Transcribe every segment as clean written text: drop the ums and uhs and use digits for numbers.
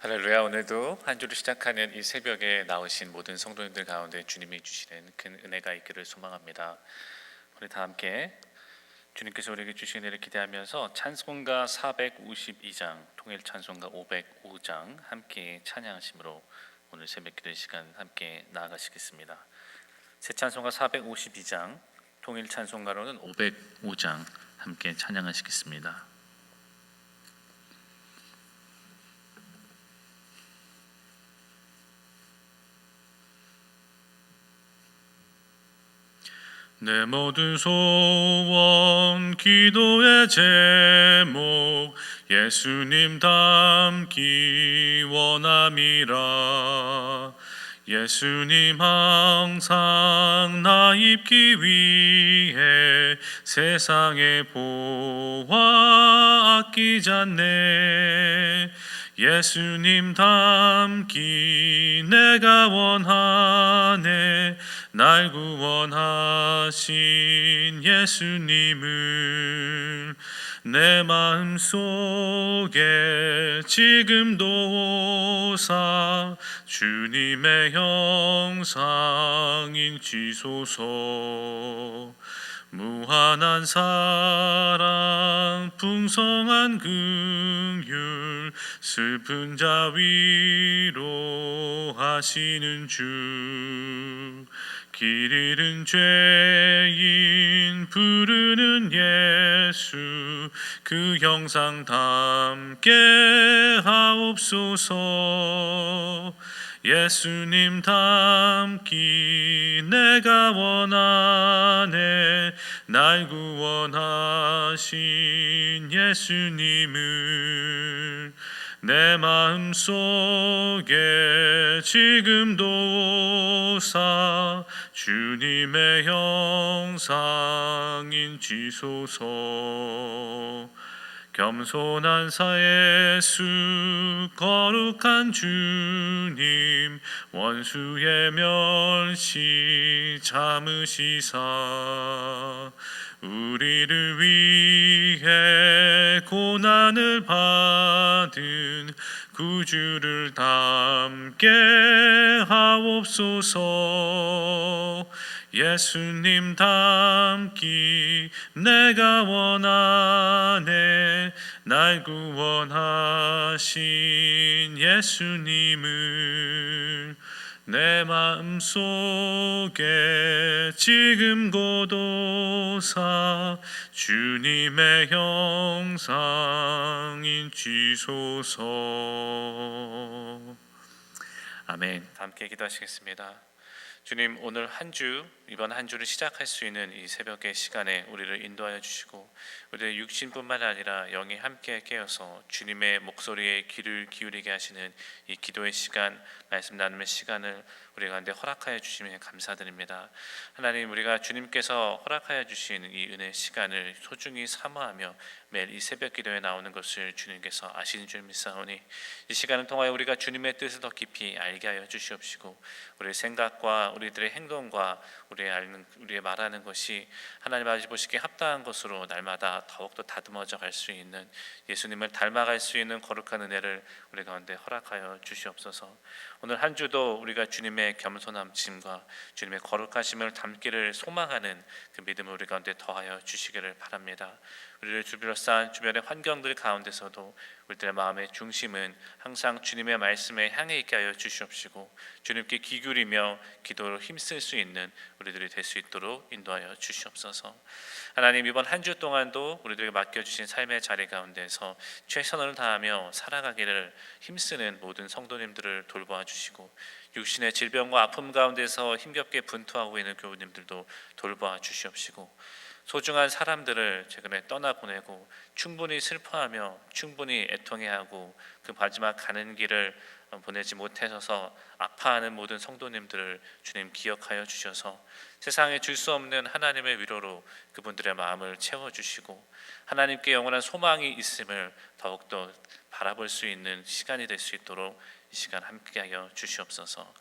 할렐루야. 오늘도 한 주를 시작하는 이 새벽에 나오신 모든 성도님들 가운데 주님이 주시는 큰 은혜가 있기를 소망합니다. 우리 다 함께 주님께서 우리에게 주신 은혜를 기대하면서 찬송가 452장, 통일 찬송가 505장 함께 찬양하심으로 오늘 새벽 기도의 시간 함께 나아가시겠습니다. 새 찬송가 452장, 통일 찬송가로는 505장 함께 찬양하시겠습니다. 내 모든 소원 기도의 제목 예수님 닮기 원함이라. 예수님 항상 나 입기 위해 세상의 보화 아끼지 않네. 예수님 닮기 내가 원하네. 날 구원하신 예수님을 내 마음속에 지금도 오사 주님의 형상 인치소서. 무한한 사랑 풍성한 긍휼 슬픈 자 위로하시는 주. 길 잃은 죄인 부르는 예수 그 형상 닮게 하옵소서. 예수님 닮기 내가 원하네. 날 구원하신 예수님을 내 마음속에 지금도 오사 주님의 형상 인치소서. 겸손한 사예수 거룩한 주님 원수의 멸시 참으시사 우리를 위해 고난을 받은 구주를 닮게 하옵소서. 예수님 닮기 내가 원하네. 날 구원하신 예수님을 내 마음속에 지금 곧 오사 주님의 형상 인치소서. 아멘. 함께 기도하시겠습니다. 주님, 오늘 이번 한 주를 시작할 수 있는 이 새벽의 시간에 우리를 인도하여 주시고 우리의 육신뿐만 아니라 영이 함께 깨어서 주님의 목소리에 귀를 기울이게 하시는 이 기도의 시간, 말씀 나눔의 시간을 우리 가운데 허락하여 주시면 감사드립니다. 하나님, 우리가 주님께서 허락하여 주신 이 은혜의 시간을 소중히 사모하며 매일 이 새벽 기도에 나오는 것을 주님께서 아시는 줄 믿사오니 이 시간을 통하여 우리가 주님의 뜻을 더 깊이 알게 하여 주시옵시고 우리의 생각과 우리들의 행동과 우리의 말하는 것이 하나님 아버지 보시기에 합당한 것으로 날마다 더욱더 다듬어져 갈 수 있는 예수님을 닮아갈 수 있는 거룩한 은혜를 우리 가운데 허락하여 주시옵소서. 오늘 한 주도 우리가 주님의 겸손함과 주님의 거룩하심을 담기를 소망하는 그 믿음을 우리 가운데 더하여 주시기를 바랍니다. 우리를 둘러싼 주변의 환경들 가운데서도 우리들의 마음의 중심은 항상 주님의 말씀에 향해 있게 하여 주시옵시고 주님께 귀 기울이며 기도로 힘쓸 수 있는 우리들이 될 수 있도록 인도하여 주시옵소서. 하나님, 이번 한 주 동안도 우리들에게 맡겨주신 삶의 자리 가운데서 최선을 다하며 살아가기를 힘쓰는 모든 성도님들을 돌보아 주시고 육신의 질병과 아픔 가운데서 힘겹게 분투하고 있는 교우님들도 돌보아 주시옵시고 소중한 사람들을 최근에 떠나보내고 충분히 슬퍼하며 충분히 애통해하고 그 마지막 가는 길을 보내지 못해서 아파하는 모든 성도님들을 주님 기억하여 주셔서 세상에 줄 수 없는 하나님의 위로로 그분들의 마음을 채워주시고 하나님께 영원한 소망이 있음을 더욱더 바라볼 수 있는 시간이 될 수 있도록 이 시간 함께하여 주시옵소서.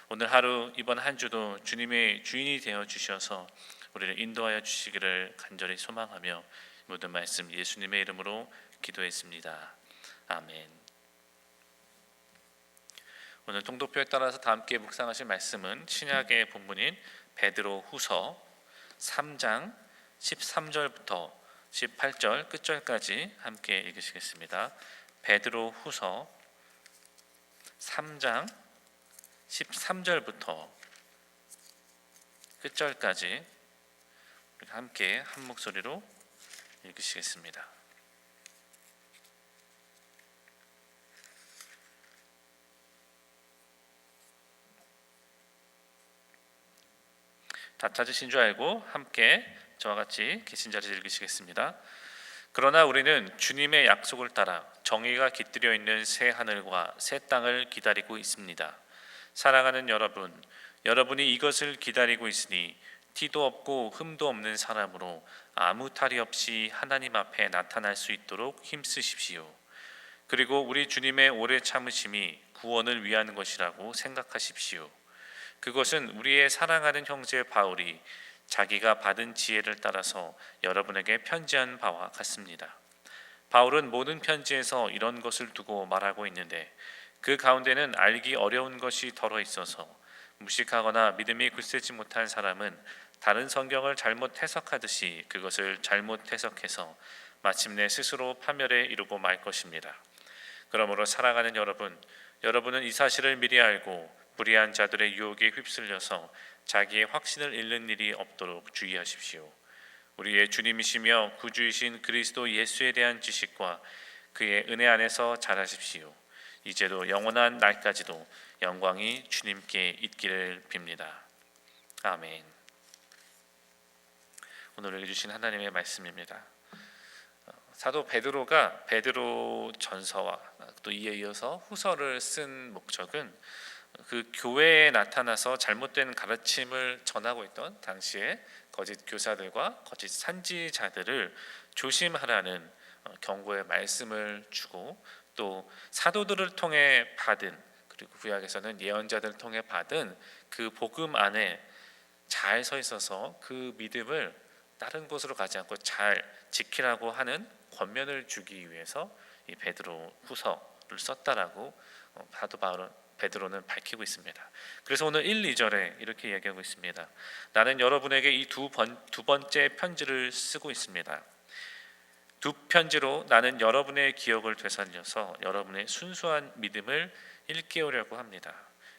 오늘 하루 이번 한 주도 주님의 주인이 되어 주셔서 우리를 인도하여 주시기를 간절히 소망하며 모든 말씀 예수님의 이름으로 기도했습니다. 아멘. 오늘 통독표에 따라서 다 함께 묵상하실 말씀은 신약의 본문인 베드로후서 3장 13절부터 18절 끝절까지 함께 읽으시겠습니다. 베드로후서 3장 13절부터 끝절까지 함께 한 목소리로 읽으시겠습니다. 다 찾으신 줄 알고 함께 저와 같이 계신 자리에서 읽으시겠습니다. 그러나 우리는 주님의 약속을 따라 정의가 깃들여 있는 새 하늘과 새 땅을 기다리고 있습니다. 사랑하는 여러분, 여러분이 이것을 기다리고 있으니 티도 없고 흠도 없는 사람으로 아무 탈이 없이 하나님 앞에 나타날 수 있도록 힘쓰십시오. 그리고 우리 주님의 오래 참으심이 구원을 위한 것이라고 생각하십시오. 그것은 우리의 사랑하는 형제 바울이 자기가 받은 지혜를 따라서 여러분에게 편지한 바와 같습니다. 바울은 모든 편지에서 이런 것을 두고 말하고 있는데 그 가운데는 알기 어려운 것이 덜어 있어서 무식하거나 믿음이 굳세지 못한 사람은 다른 성경을 잘못 해석하듯이 그것을 잘못 해석해서 마침내 스스로 파멸에 이르고 말 것입니다. 그러므로 사랑하는 여러분, 여러분은 이 사실을 미리 알고 불의한 자들의 유혹에 휩쓸려서 자기의 확신을 잃는 일이 없도록 주의하십시오. 우리의 주님이시며 구주이신 그리스도 예수에 대한 지식과 그의 은혜 안에서 자라십시오. 이제도 영원한 날까지도 영광이 주님께 있기를 빕니다. 아멘. 오늘 읽어주신 하나님의 말씀입니다. 사도 베드로가 베드로 전서와 또 이에 이어서 후서를 쓴 목적은 그 교회에 나타나서 잘못된 가르침을 전하고 있던 당시의 거짓 교사들과 거짓 선지자들을 조심하라는 경고의 말씀을 주고 또 사도들을 통해 받은 그리고 구약에서는 예언자들을 통해 받은 그 복음 안에 잘 서 있어서 그 믿음을 다른 곳으로 가지 않고 잘 지키라고 하는 권면을 주기 위해서 이 베드로 후서를 썼다라고 사도 베드로는 밝히고 있습니다. 그래서 오늘 1, 2절에 이렇게 이야기하고 있습니다. 나는 여러분에게 이 두 번째 편지를 쓰고 있습니다. 두 편지로 나는 여러분의 기억을 되살려서 여러분의 순수한 믿음을 일깨우려고 합니다.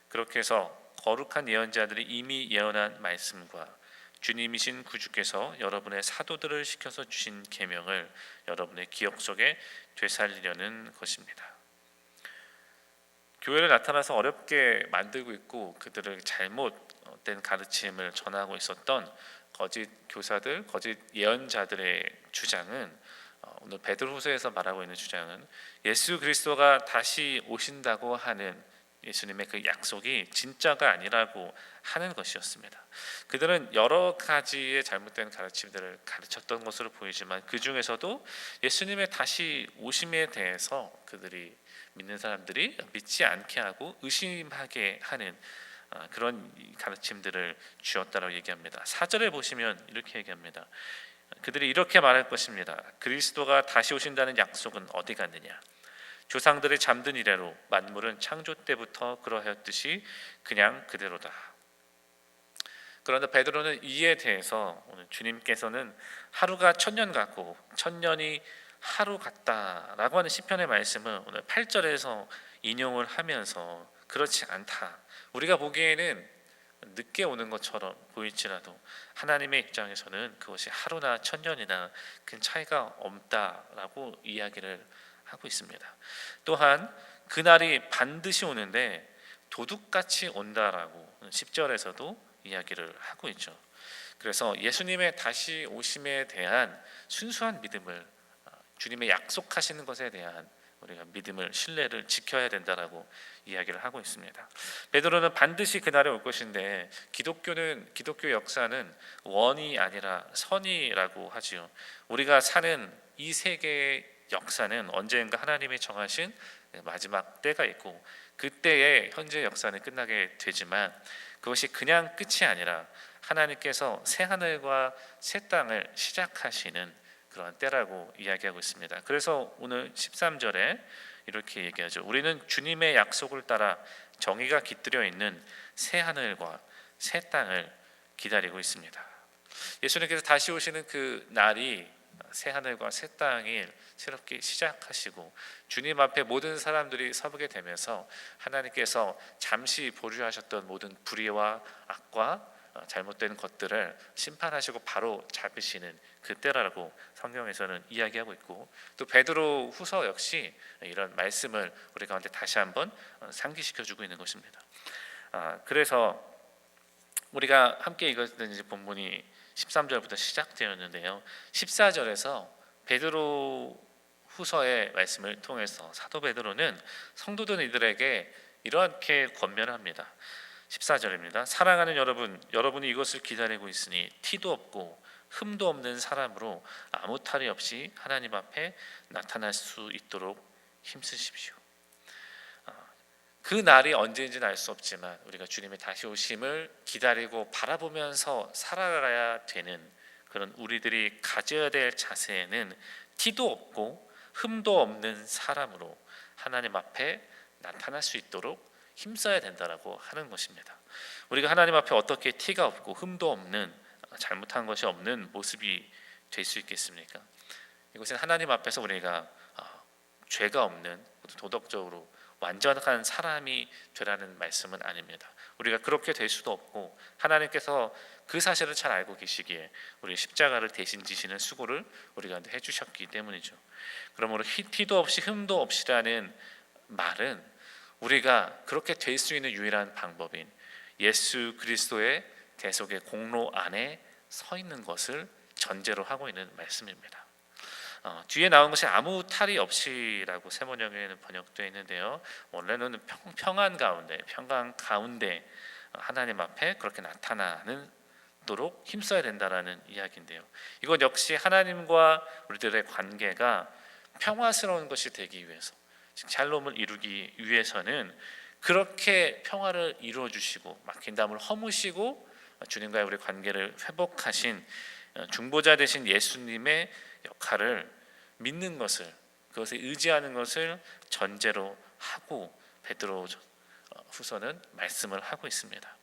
그렇게 해서 거룩한 예언자들이 이미 예언한 말씀과 주님이신 구주께서 여러분의 사도들을 시켜서 주신 계명을 여러분의 기억 속에 되살리려는 것입니다. 교회를 나타나서 어렵게 만들고 있고 그들을 잘못된 가르침을 전하고 있었던 거짓 교사들, 거짓 예언자들의 주장은 오늘 베드로후서에서 말하고 있는 주장은 예수 그리스도가 다시 오신다고 하는 예수님의 그 약속이 진짜가 아니라고 하는 것이었습니다. 그들은 여러 가지의 잘못된 가르침들을 가르쳤던 것으로 보이지만 그 중에서도 예수님의 다시 오심에 대해서 그들이 믿는 사람들이 믿지 않게 하고 의심하게 하는 그런 가르침들을 주었다라고 얘기합니다. 4절에 보시면 이렇게 얘기합니다. 그들이 이렇게 말할 것입니다. 그리스도가 다시 오신다는 약속은 어디 갔느냐? 조상들의 잠든 이래로 만물은 창조 때부터 그러하였듯이 그냥 그대로다. 그런데 베드로는 이에 대해서 오늘 주님께서는 하루가 천년 같고 천년이 하루 같다라고 하는 시편의 말씀을 오늘 8절에서 인용을 하면서 그렇지 않다. 우리가 보기에는 늦게 오는 것처럼 보일지라도 하나님의 입장에서는 그것이 하루나 천년이나 큰 차이가 없다라고 이야기를 하고 있습니다. 또한 그날이 반드시 오는데 도둑같이 온다라고 10절에서도 이야기를 하고 있죠. 그래서 예수님의 다시 오심에 대한 순수한 믿음을 주님의 약속하시는 것에 대한 우리가 믿음을 신뢰를 지켜야 된다라고 이야기를 하고 있습니다. 베드로는 반드시 그날에 올 것인데 기독교 역사는 원이 아니라 선이라고 하지요. 우리가 사는 이 세계의 역사는 언젠가 하나님이 정하신 마지막 때가 있고 그때의 현재 역사는 끝나게 되지만 그것이 그냥 끝이 아니라 하나님께서 새 하늘과 새 땅을 시작하시는 그런 때라고 이야기하고 있습니다. 그래서 오늘 13절에 이렇게 얘기하죠. 우리는 주님의 약속을 따라 정의가 깃들여 있는 새 하늘과 새 땅을 기다리고 있습니다. 예수님께서 다시 오시는 그 날이 새 하늘과 새 땅을 새롭게 시작하시고 주님 앞에 모든 사람들이 서게 되면서 하나님께서 잠시 보류하셨던 모든 불의와 악과 잘못된 것들을 심판하시고 바로 잡으시는 그때라고 성경에서는 이야기하고 있고, 또 베드로 후서 역시 이런 말씀을 우리 가운데 다시 한번 상기시켜주고 있는 것입니다. 그래서 우리가 함께 읽었던 이제 본문이 13절부터 시작되었는데요, 14절에서 베드로 후서의 말씀을 통해서 사도 베드로는 성도들 이들에게 이렇게 권면합니다. 14절입니다. 사랑하는 여러분, 여러분이 이것을 기다리고 있으니 티도 없고 흠도 없는 사람으로 아무 탈이 없이 하나님 앞에 나타날 수 있도록 힘쓰십시오. 그 날이 언제인지는 알 수 없지만 우리가 주님의 다시 오심을 기다리고 바라보면서 살아가야 되는 그런 우리들이 가져야 될 자세에는 티도 없고 흠도 없는 사람으로 하나님 앞에 나타날 수 있도록 힘써야 된다라고 하는 것입니다. 우리가 하나님 앞에 어떻게 티가 없고 흠도 없는, 잘못한 것이 없는 모습이 될 수 있겠습니까? 이것은 하나님 앞에서 우리가 죄가 없는, 도덕적으로 완전한 사람이 되라는 말씀은 아닙니다. 우리가 그렇게 될 수도 없고, 하나님께서 그 사실을 잘 알고 계시기에 우리 십자가를 대신 지시는 수고를 우리가 해주셨기 때문이죠. 그러므로 티도 없이 흠도 없이라는 말은 우리가 그렇게 될 수 있는 유일한 방법인 예수 그리스도의 대속의 공로 안에 서 있는 것을 전제로 하고 있는 말씀입니다. 뒤에 나온 것이 아무 탈이 없이라고 세번역에는 번역되어 있는데요, 원래는 평안 가운데 하나님 앞에 그렇게 나타나도록 힘써야 된다라는 이야기인데요, 이건 역시 하나님과 우리들의 관계가 평화스러운 것이 되기 위해서, 샬롬을 이루기 위해서는 그렇게 평화를 이루어 주시고 막힌 담을 허무시고 주님과의 우리 관계를 회복하신 중보자 되신 예수님의 역할을 믿는 것을, 그것을 의지하는 것을 전제로 하고 베드로 후서는 말씀을 하고 있습니다.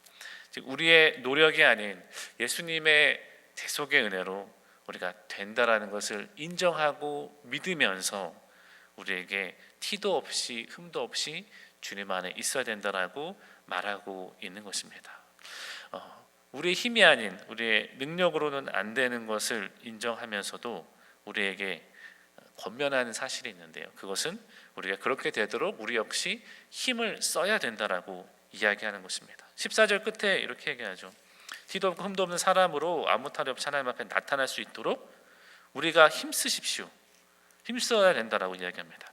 즉 우리의 노력이 아닌 예수님의 대속의 은혜로 우리가 된다라는 것을 인정하고 믿으면서 우리에게 티도 없이 흠도 없이 주님 안에 있어야 된다라고 말하고 있는 것입니다. 우리의 힘이 아닌, 우리의 능력으로는 안 되는 것을 인정하면서도 우리에게 권면하는 사실이 있는데요, 그것은 우리가 그렇게 되도록 우리 역시 힘을 써야 된다라고 이야기하는 것입니다. 14절 끝에 이렇게 얘기하죠. 티도 없고 흠도 없는 사람으로 아무 탈이 없이 하나님 앞에 나타날 수 있도록 우리가 힘쓰십시오. 힘써야 된다라고 이야기합니다.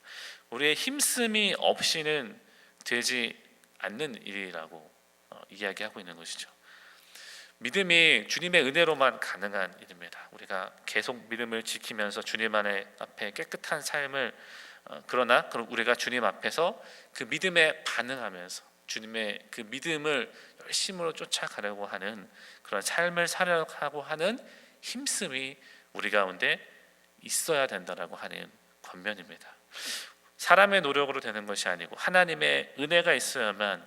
우리의 힘씀이 없이는 되지 않는 일이라고 이야기하고 있는 것이죠. 믿음이 주님의 은혜로만 가능한 일입니다. 우리가 계속 믿음을 지키면서 주님 앞에 깨끗한 삶을, 그러나 우리가 주님 앞에서 그 믿음에 반응하면서 주님의 그 믿음을 열심으로 쫓아가려고 하는 그런 삶을 살려고 하는 힘씀이 우리 가운데 있어야 된다라고 하는 권면입니다. 사람의 노력으로 되는 것이 아니고 하나님의 은혜가 있어야만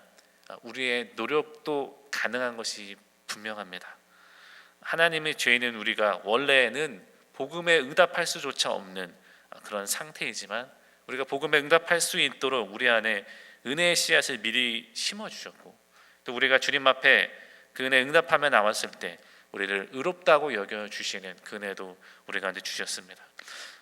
우리의 노력도 가능한 것이 분명합니다. 하나님의 죄인은 우리가 원래는 복음에 응답할 수조차 없는 그런 상태이지만 우리가 복음에 응답할 수 있도록 우리 안에 은혜의 씨앗을 미리 심어주셨고, 또 우리가 주님 앞에 그 은혜 응답하며 나왔을 때 우리를 의롭다고 여겨주시는 그 은혜도 우리 가운데 주셨습니다.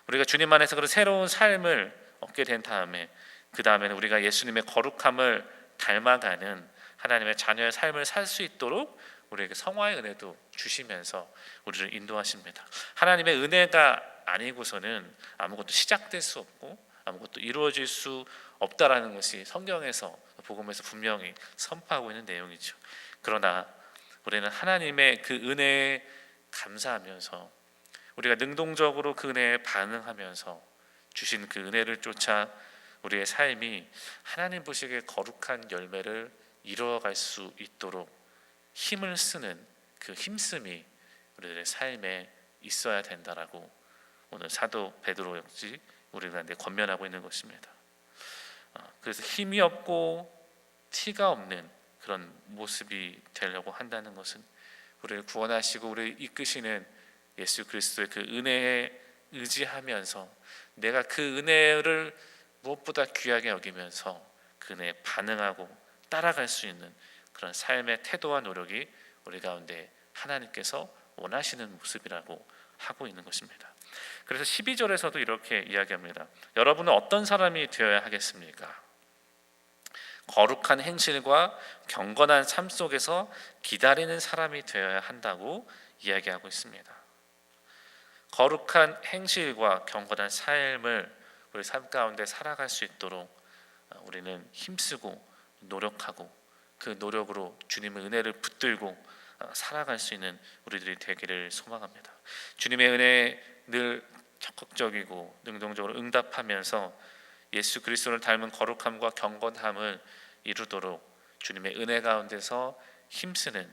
우리가 주님 안에서 그런 새로운 삶을 얻게 된 다음에 그 다음에는 우리가 예수님의 거룩함을 닮아가는 하나님의 자녀의 삶을 살 수 있도록 우리에게 성화의 은혜도 주시면서 우리를 인도하십니다. 하나님의 은혜가 아니고서는 아무것도 시작될 수 없고 아무것도 이루어질 수 없다라는 것이 성경에서, 복음에서 분명히 선포하고 있는 내용이죠. 그러나 우리는 하나님의 그 은혜에 감사하면서 우리가 능동적으로 그 은혜에 반응하면서 주신 그 은혜를 쫓아 우리의 삶이 하나님 보시기에 거룩한 열매를 이루어갈 수 있도록 힘을 쓰는 그 힘씀이 우리들의 삶에 있어야 된다라고 오늘 사도 베드로 역시 우리들한테 권면하고 있는 것입니다. 그래서 힘이 없고 티가 없는 그런 모습이 되려고 한다는 것은 우리를 구원하시고 우리를 이끄시는 예수 그리스도의 그 은혜에 의지하면서 내가 그 은혜를 무엇보다 귀하게 여기면서 그 은혜에 반응하고 따라갈 수 있는 그런 삶의 태도와 노력이 우리 가운데 하나님께서 원하시는 모습이라고 하고 있는 것입니다. 그래서 12절에서도 이렇게 이야기합니다. 여러분은 어떤 사람이 되어야 하겠습니까? 거룩한 행실과 경건한 삶 속에서 기다리는 사람이 되어야 한다고 이야기하고 있습니다. 거룩한 행실과 경건한 삶을 우리 삶 가운데 살아갈 수 있도록 우리는 힘쓰고 노력하고 그 노력으로 주님의 은혜를 붙들고 살아갈 수 있는 우리들이 되기를 소망합니다. 주님의 은혜에 늘 적극적이고 능동적으로 응답하면서 예수 그리스도를 닮은 거룩함과 경건함을 이루도록 주님의 은혜 가운데서 힘쓰는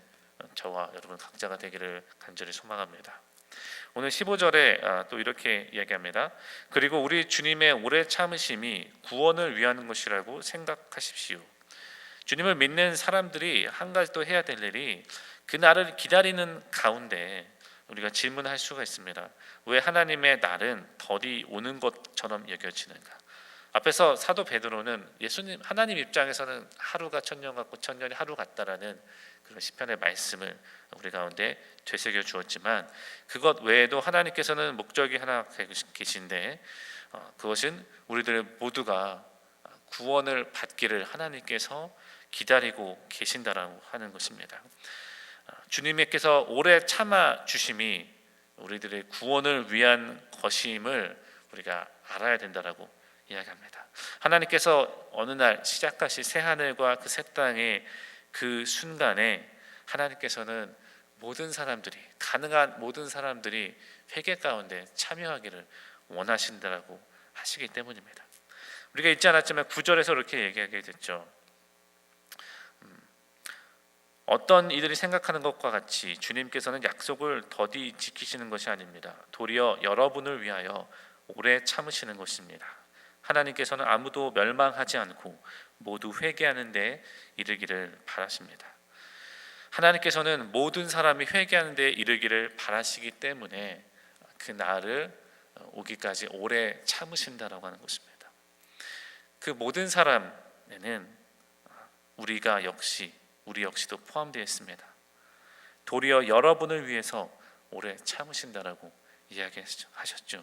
저와 여러분 각자가 되기를 간절히 소망합니다. 오늘 15절에 또 이렇게 이야기합니다. 그리고 우리 주님의 오래 참으심이 구원을 위하는 것이라고 생각하십시오. 주님을 믿는 사람들이 한 가지 또 해야 될 일이 그날을 기다리는 가운데 우리가 질문할 수가 있습니다. 왜 하나님의 날은 더디 오는 것처럼 여겨지는가? 앞에서 사도 베드로는 예수님 하나님 입장에서는 하루가 천년 같고 천년이 하루 같다라는 그런 시편의 말씀을 우리 가운데 되새겨 주었지만 그것 외에도 하나님께서는 목적이 하나 계신데 그것은 우리들 모두가 구원을 받기를 하나님께서 기다리고 계신다라고 하는 것입니다. 주님께서 오래 참아 주심이 우리들의 구원을 위한 것임을 우리가 알아야 된다라고 이야기합니다. 하나님께서 어느 날 시작하실 새 하늘과 그 새 땅의 그 순간에 하나님께서는 모든 사람들이 가능한 모든 사람들이 회개 가운데 참여하기를 원하신다라고 하시기 때문입니다. 우리가 잊지 않았지만 9절에서 이렇게 얘기하게 됐죠. 어떤 이들이 생각하는 것과 같이 주님께서는 약속을 더디 지키시는 것이 아닙니다. 도리어 여러분을 위하여 오래 참으시는 것입니다. 하나님께서는 아무도 멸망하지 않고 모두 회개하는 데 이르기를 바라십니다. 하나님께서는 모든 사람이 회개하는 데 이르기를 바라시기 때문에 그 날을 오기까지 오래 참으신다라고 하는 것입니다. 그 모든 사람에는 우리 역시도 포함되어 있습니다. 도리어 여러분을 위해서 오래 참으신다라고 이야기하셨죠.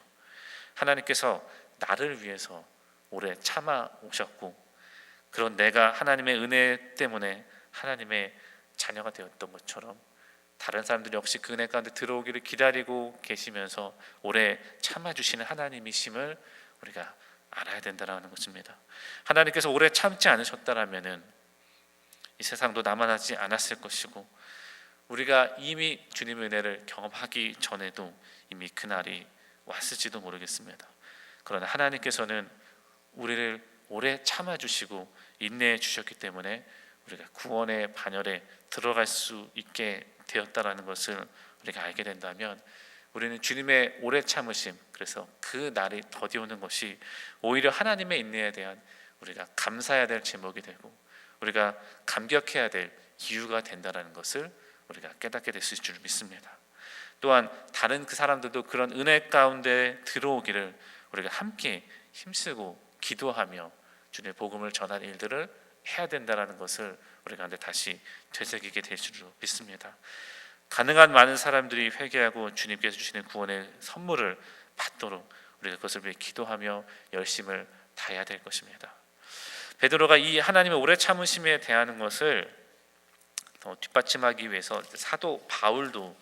하나님께서 나를 위해서 오래 참아 오셨고 그런 내가 하나님의 은혜 때문에 하나님의 자녀가 되었던 것처럼 다른 사람들이 역시 그 은혜 가운데 들어오기를 기다리고 계시면서 오래 참아주시는 하나님이심을 우리가 알아야 된다는 것입니다. 하나님께서 오래 참지 않으셨다라면은 이 세상도 남아나지 않았을 것이고 우리가 이미 주님의 은혜를 경험하기 전에도 이미 그날이 왔을지도 모르겠습니다. 그러나 하나님께서는 우리를 오래 참아주시고 인내해 주셨기 때문에 우리가 구원의 반열에 들어갈 수 있게 되었다라는 것을 우리가 알게 된다면 우리는 주님의 오래 참으심, 그래서 그 날이 더디 오는 것이 오히려 하나님의 인내에 대한 우리가 감사해야 될 제목이 되고 우리가 감격해야 될 이유가 된다라는 것을 우리가 깨닫게 됐을 줄 믿습니다. 또한 다른 그 사람들도 그런 은혜 가운데 들어오기를 우리가 함께 힘쓰고 기도하며 주님의 복음을 전하는 일들을 해야 된다라는 것을 우리 가운데 다시 되새기게 될 줄 믿습니다. 가능한 많은 사람들이 회개하고 주님께서 주시는 구원의 선물을 받도록 우리가 그것을 위해 기도하며 열심을 다해야 될 것입니다. 베드로가 이 하나님의 오래 참으심에 대한 것을 더 뒷받침하기 위해서 사도 바울도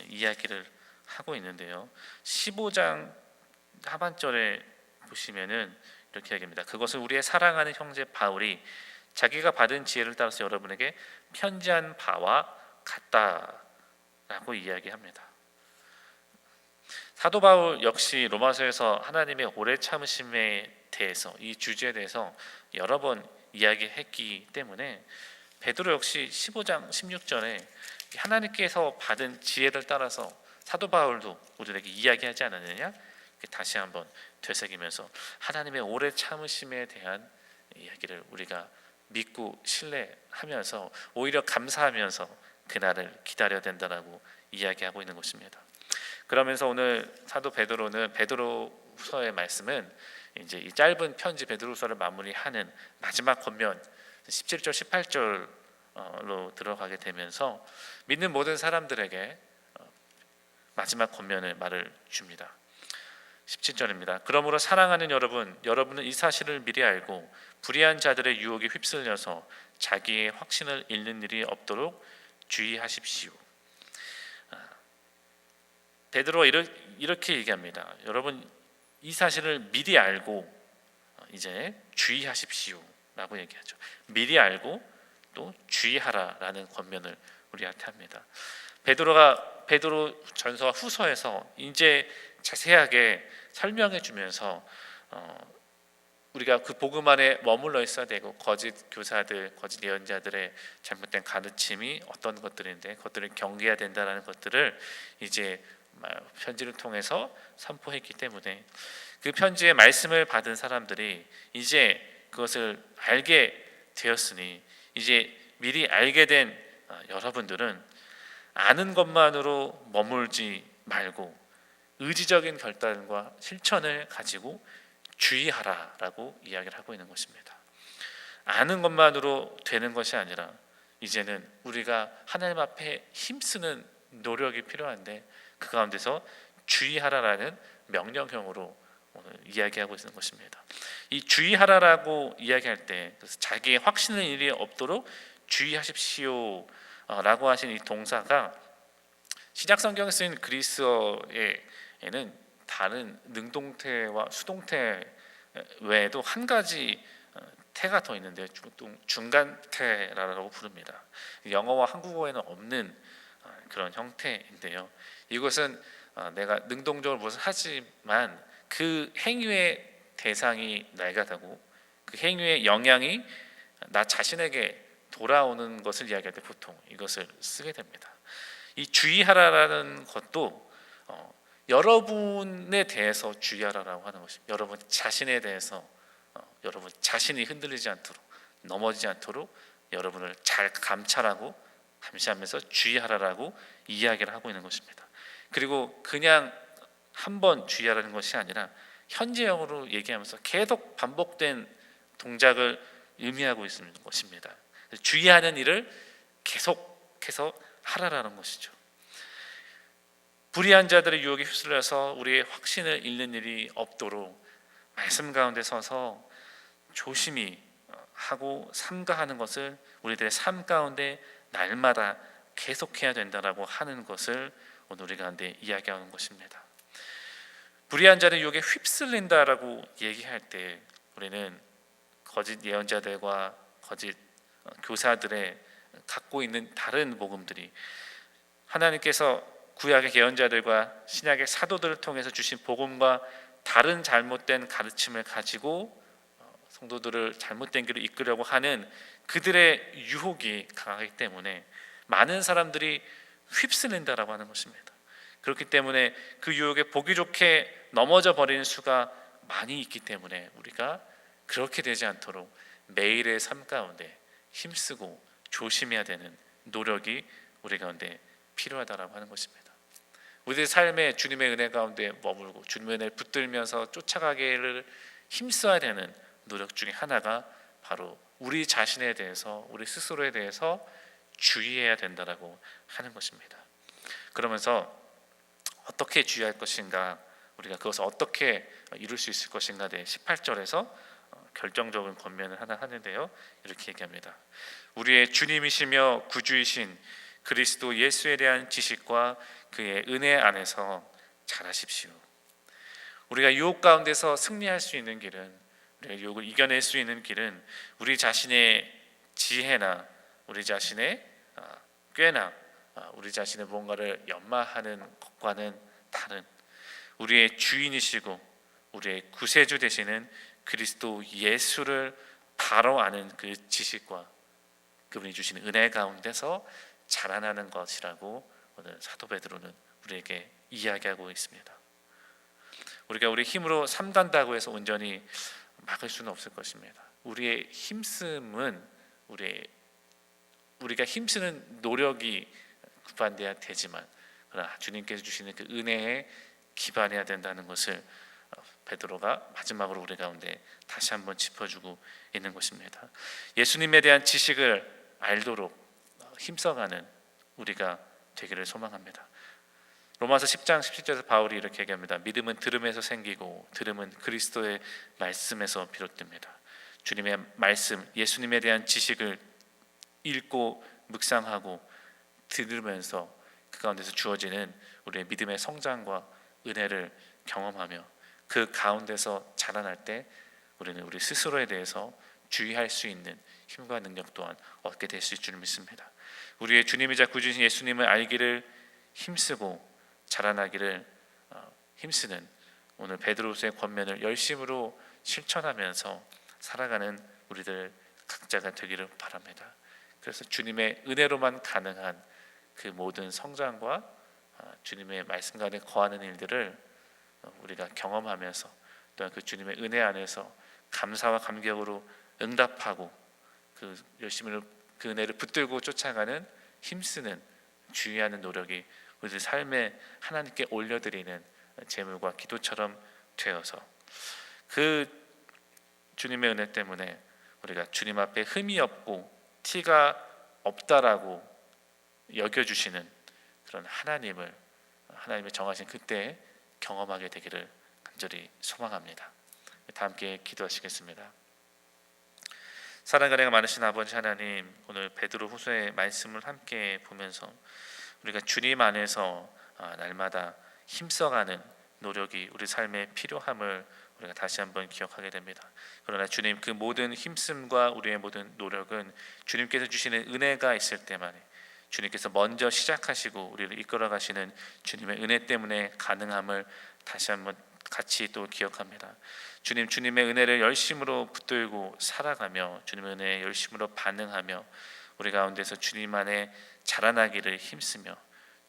이야기를 하고 있는데요. 15장 하반절에 보시면은 이렇게 얘기합니다. 그것을 우리의 사랑하는 형제 바울이 자기가 받은 지혜를 따라서 여러분에게 편지한 바와 같다라고 이야기합니다. 사도 바울 역시 로마서에서 하나님의 오래 참으심에 대해서 이 주제에 대해서 여러 번 이야기했기 때문에 베드로 역시 15장 16절에 하나님께서 받은 지혜를 따라서 사도 바울도 우리에게 이야기하지 않았느냐? 다시 한번 되새기면서 하나님의 오래 참으심에 대한 이야기를 우리가 믿고 신뢰하면서 오히려 감사하면서 그날을 기다려야 된다라고 이야기하고 있는 것입니다. 그러면서 오늘 사도 베드로는 베드로후서의 말씀은 이제 이 짧은 편지 베드로후서를 마무리하는 마지막 권면 17절 18절로 들어가게 되면서 믿는 모든 사람들에게 마지막 권면을 말을 줍니다. 17절입니다. 그러므로 사랑하는 여러분은 이 사실을 미리 알고 불의한 자들의 유혹에 휩쓸려서 자기의 확신을 잃는 일이 없도록 주의하십시오. 베드로가 이렇게 얘기합니다. 여러분 이 사실을 미리 알고 이제 주의하십시오라고 얘기하죠. 미리 알고 또 주의하라라는 권면을 우리한테 합니다. 베드로 전서와 후서에서 이제 자세하게 설명해 주면서 우리가 그 복음 안에 머물러 있어야 되고 거짓 교사들, 거짓 예언자들의 잘못된 가르침이 어떤 것들인데 그것들을 경계해야 된다는 것들을 이제 편지를 통해서 선포했기 때문에 그 편지의 말씀을 받은 사람들이 이제 그것을 알게 되었으니 이제 미리 알게 된 여러분들은 아는 것만으로 머물지 말고 의지적인 결단과 실천을 가지고 주의하라라고 이야기를 하고 있는 것입니다. 아는 것만으로 되는 것이 아니라 이제는 우리가 하나님 앞에 힘쓰는 노력이 필요한데 그 가운데서 주의하라라는 명령형으로 오늘 이야기하고 있는 것입니다. 이 주의하라라고 이야기할 때 자기의 확신의 일이 없도록 주의하십시오 라고 하신 이 동사가 신약 성경에 쓰인 그리스어에는 다른 능동태와 수동태 외에도 한 가지 태가 더 있는데 중간태라고 부릅니다. 영어와 한국어에는 없는 그런 형태인데요. 이것은 내가 능동적으로 무엇을 하지만 그 행위의 대상이 내가 되고 그 행위의 영향이 나 자신에게 돌아오는 것을 이야기할 때 보통 이것을 쓰게 됩니다. 이 주의하라라는 것도 여러분에 대해서 주의하라라고 하는 것입니다. 여러분 자신에 대해서 여러분 자신이 흔들리지 않도록 넘어지지 않도록 여러분을 잘 감찰하고 감시하면서 주의하라라고 이야기를 하고 있는 것입니다. 그리고 그냥 한 번 주의하라는 것이 아니라 현재형으로 얘기하면서 계속 반복된 동작을 의미하고 있는 것입니다. 주의하는 일을 계속해서 하라라는 것이죠. 불의한 자들의 유혹에 휩쓸려서 우리의 확신을 잃는 일이 없도록 말씀 가운데 서서 조심히 하고 삼가하는 것을 우리들의 삶 가운데 날마다 계속해야 된다라고 하는 것을 오늘 우리 가운데 이야기하는 것입니다. 불의한 자의 유혹에 휩쓸린다라고 얘기할 때 우리는 거짓 예언자들과 거짓 교사들의 갖고 있는 다른 복음들이 하나님께서 구약의 예언자들과 신약의 사도들을 통해서 주신 복음과 다른 잘못된 가르침을 가지고 성도들을 잘못된 길로 이끌려고 하는 그들의 유혹이 강하기 때문에 많은 사람들이 휩쓸린다라고 하는 것입니다. 그렇기 때문에 그 유혹에 보기 좋게 넘어져 버리는 수가 많이 있기 때문에 우리가 그렇게 되지 않도록 매일의 삶 가운데 힘쓰고 조심해야 되는 노력이 우리 가운데 필요하다라고 하는 것입니다. 우리의 삶에 주님의 은혜 가운데 머물고 주님의 은혜를 붙들면서 쫓아가기를 힘써야 되는 노력 중에 하나가 바로 우리 자신에 대해서 우리 스스로에 대해서 주의해야 된다라고 하는 것입니다. 그러면서 어떻게 주의할 것인가, 우리가 그것을 어떻게 이룰 수 있을 것인가 대 18절에서 결정적인 권면을 하나 하는데요. 이렇게 얘기합니다. 우리의 주님이시며 구주이신 그리스도 예수에 대한 지식과 그의 은혜 안에서 잘하십시오. 우리가 유혹 가운데서 승리할 수 있는 길은, 우리가 유혹을 이겨낼 수 있는 길은 우리 자신의 지혜나 우리 자신의 꾀나 우리 자신의 뭔가를 연마하는 것과는 다른 우리의 주인이시고 우리의 구세주 되시는 그리스도 예수를 바로 아는 그 지식과 그분이 주시는 은혜 가운데서 자라나는 것이라고 오늘 사도 베드로는 우리에게 이야기하고 있습니다. 우리가 우리 힘으로 삼간다고 해서 온전히 막을 수는 없을 것입니다. 우리의 힘씀은 우리가 힘쓰는 노력이 기반돼야 되지만, 그러나 주님께서 주시는 그 은혜에 기반해야 된다는 것을 베드로가 마지막으로 우리 가운데 다시 한번 짚어주고 있는 것입니다. 예수님에 대한 지식을 알도록 힘써가는 우리가 되기를 소망합니다. 로마서 10장 17절에서 바울이 이렇게 얘기합니다. 믿음은 들음에서 생기고 들음은 그리스도의 말씀에서 비롯됩니다. 주님의 말씀, 예수님에 대한 지식을 읽고 묵상하고 들으면서 그 가운데서 주어지는 우리의 믿음의 성장과 은혜를 경험하며 그 가운데서 자라날 때 우리는 우리 스스로에 대해서 주의할 수 있는 힘과 능력 또한 얻게 될 수 있을 줄 믿습니다. 우리의 주님이자 구주신 예수님을 알기를 힘쓰고 자라나기를 힘쓰는 오늘 베드로서의 권면을 열심으로 실천하면서 살아가는 우리들 각자가 되기를 바랍니다. 그래서 주님의 은혜로만 가능한 그 모든 성장과 주님의 말씀 가운데 거하는 일들을 우리가 경험하면서 또한 그 주님의 은혜 안에서 감사와 감격으로 응답하고 그 열심히 그 은혜를 붙들고 쫓아가는 힘쓰는 주의하는 노력이 우리 삶에 하나님께 올려드리는 제물과 기도처럼 되어서 그 주님의 은혜 때문에 우리가 주님 앞에 흠이 없고 티가 없다라고 여겨주시는 그런 하나님의 정하신 그때에 경험하게 되기를 간절히 소망합니다. 다 함께 기도하시겠습니다. 사랑과 은혜가 많으신 아버지 하나님, 오늘 베드로 후서의 말씀을 함께 보면서 우리가 주님 안에서 날마다 힘써가는 노력이 우리 삶에 필요함을 우리가 다시 한번 기억하게 됩니다. 그러나 주님, 그 모든 힘씀과 우리의 모든 노력은 주님께서 주시는 은혜가 있을 때만에, 주님께서 먼저 시작하시고 우리를 이끌어 가시는 주님의 은혜 때문에 가능함을 다시 한번 같이 또 기억합니다. 주님, 주님의 은혜를 열심으로 붙들고 살아가며 주님의 은혜에 열심으로 반응하며 우리 가운데서 주님 안에 자라나기를 힘쓰며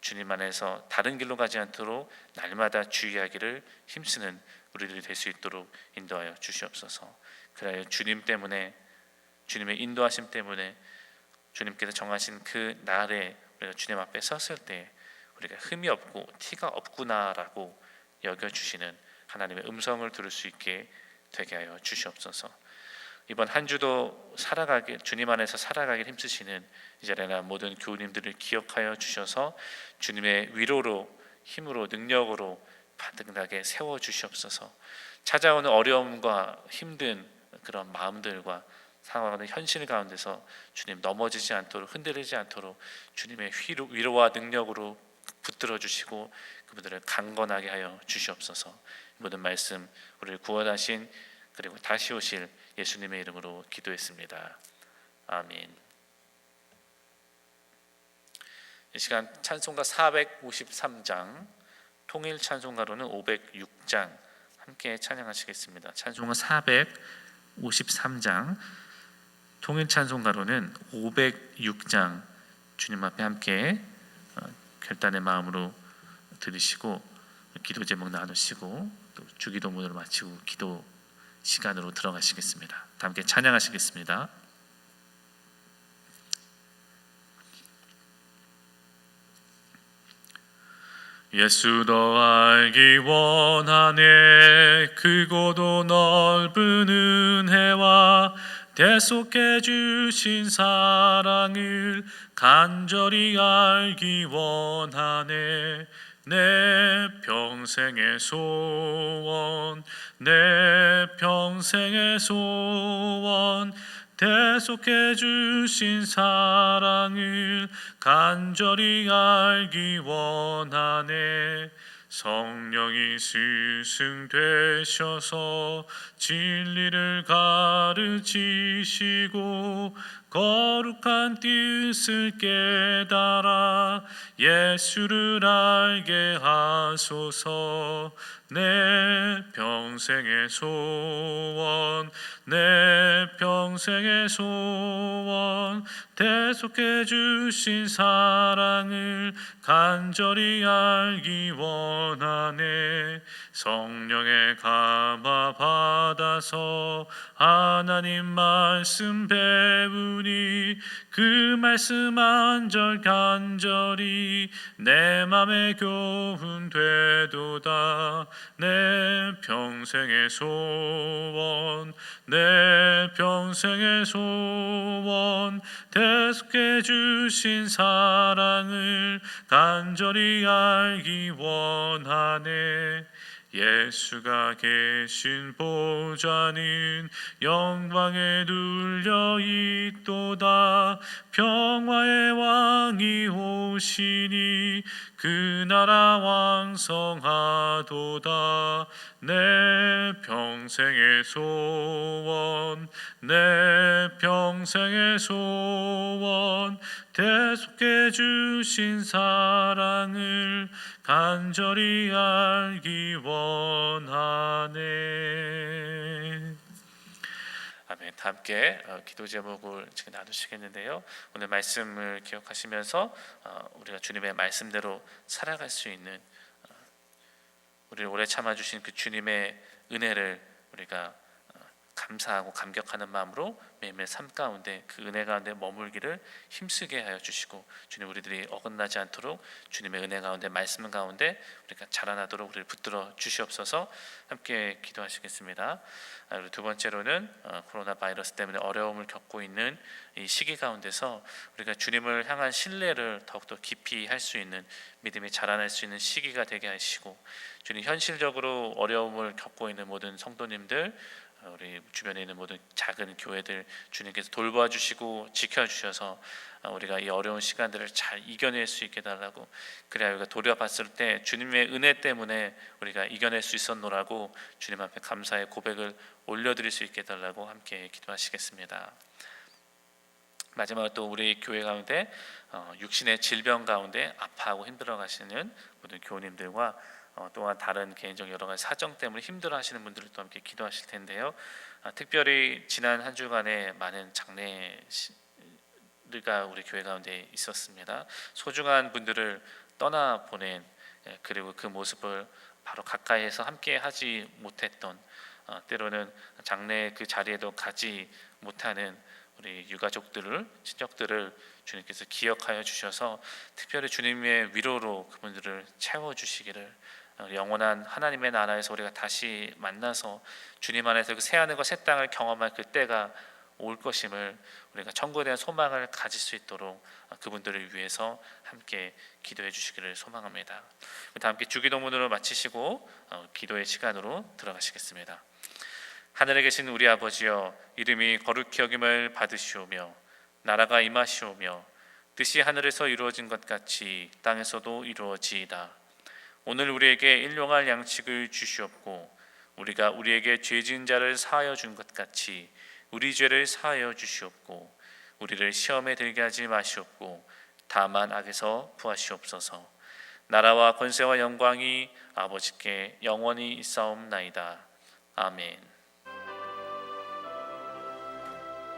주님 안에서 다른 길로 가지 않도록 날마다 주의하기를 힘쓰는 우리들이 될 수 있도록 인도하여 주시옵소서. 그래야 주님 때문에, 주님의 인도하심 때문에 주님께서 정하신 그 날에 우리가 주님 앞에 섰을 때 우리가 흠이 없고 티가 없구나라고 여겨주시는 하나님의 음성을 들을 수 있게 되게 하여 주시옵소서. 이번 한 주도 주님 안에서 살아가길 힘쓰시는 이 자리나 모든 교우님들을 기억하여 주셔서 주님의 위로로, 힘으로, 능력으로 바득하게 세워 주시옵소서. 찾아오는 어려움과 힘든 그런 마음들과 상황하는 현실 가운데서 주님 넘어지지 않도록, 흔들리지 않도록 주님의 위로와 능력으로 붙들어 주시고 그분들을 강건하게 하여 주시옵소서. 모든 말씀 우리를 구원하신 그리고 다시 오실 예수님의 이름으로 기도했습니다. 아멘. 이 시간 찬송가 453장, 통일 찬송가로는 506장 함께 찬양하시겠습니다. 찬송가 453장, 통일 찬송가로는 506장 주님 앞에 함께 결단의 마음으로 들으시고 기도 제목 나누시고 또 주기도문으로 마치고 기도 시간으로 들어가시겠습니다. 다 함께 찬양하시겠습니다. 예수 더 알기 원하네. 크고도 넓은 은혜와 대속해 주신 사랑을 간절히 알기 원하네. 내 평생의 소원, 내 평생의 소원, 대속해 주신 사랑을 간절히 알기 원하네. 성령이 스승되셔서 진리를 가르치시고 거룩한 뜻을 깨달아 예수를 알게 하소서. 내 평생의 소원, 내 평생의 소원, 대속해 주신 사랑을 간절히 알기 원하네. 성령의 감화 받아서 하나님 말씀 배우니 주니 그 말씀 한절 간절히 내 맘에 교훈 되도다. 내 평생의 소원 내 평생의 소원 대속해 주신 사랑을 간절히 알기 원하네. 예수가 계신 보좌는 영광에 눌려 있도다. 평화의 왕이 오시니 그 나라 왕성하도다. 내 평생의 소원 내 평생의 소원 대속해 주신 사랑을 간절히 알기 원하네. 아멘. 다 함께 기도 제목을 지금 나누시겠는데요. 오늘 말씀을 기억하시면서 우리가 주님의 말씀대로 살아갈 수 있는 우리를 오래 참아주신 그 주님의 은혜를 우리가 감사하고 감격하는 마음으로 매일매일 삶 가운데 그 은혜 가운데 머물기를 힘쓰게 하여 주시고, 주님 우리들이 어긋나지 않도록 주님의 은혜 가운데 말씀 가운데 우리가 자라나도록 우리를 붙들어 주시옵소서. 함께 기도하시겠습니다. 그리고 두 번째로는 코로나 바이러스 때문에 어려움을 겪고 있는 이 시기 가운데서 우리가 주님을 향한 신뢰를 더욱더 깊이 할 수 있는 믿음이 자라날 수 있는 시기가 되게 하시고, 주님 현실적으로 어려움을 겪고 있는 모든 성도님들, 우리 주변에 있는 모든 작은 교회들 주님께서 돌봐 주시고 지켜 주셔서 우리가 이 어려운 시간들을 잘 이겨낼 수 있게 달라고, 그래야 우리가 돌아봤을 때 주님의 은혜 때문에 우리가 이겨낼 수 있었노라고 주님 앞에 감사의 고백을 올려드릴 수 있게 달라고 함께 기도하시겠습니다. 마지막으로 또 우리 교회 가운데 육신의 질병 가운데 아파하고 힘들어 가시는 모든 교우님들과 또한 다른 개인적 여러 가지 사정 때문에 힘들어하시는 분들도 함께 기도하실 텐데요. 특별히 지난 한 주간에 많은 장례가 우리 교회 가운데 있었습니다. 소중한 분들을 떠나 보낸, 그리고 그 모습을 바로 가까이에서 함께 하지 못했던, 때로는 장례 그 자리에도 가지 못하는 우리 유가족들을, 친척들을 주님께서 기억하여 주셔서 특별히 주님의 위로로 그분들을 채워주시기를, 영원한 하나님의 나라에서 우리가 다시 만나서 주님 안에서 그 새하늘과 새 땅을 경험할 그때가 올 것임을, 우리가 천국에 대한 소망을 가질 수 있도록 그분들을 위해서 함께 기도해 주시기를 소망합니다. 다 함께 주기도문으로 마치시고 기도의 시간으로 들어가시겠습니다. 하늘에 계신 우리 아버지여, 이름이 거룩히 여김을 받으시오며 나라가 임하시오며 뜻이 하늘에서 이루어진 것 같이 땅에서도 이루어지이다. 오늘 우리에게 일용할 양식을 주시옵고 우리가 우리에게 죄 지은 자를 사하여 준 것 같이 우리 죄를 사하여 주시옵고 우리를 시험에 들게 하지 마시옵고 다만 악에서 구하시옵소서. 나라와 권세와 영광이 아버지께 영원히 있사옵나이다. 아멘.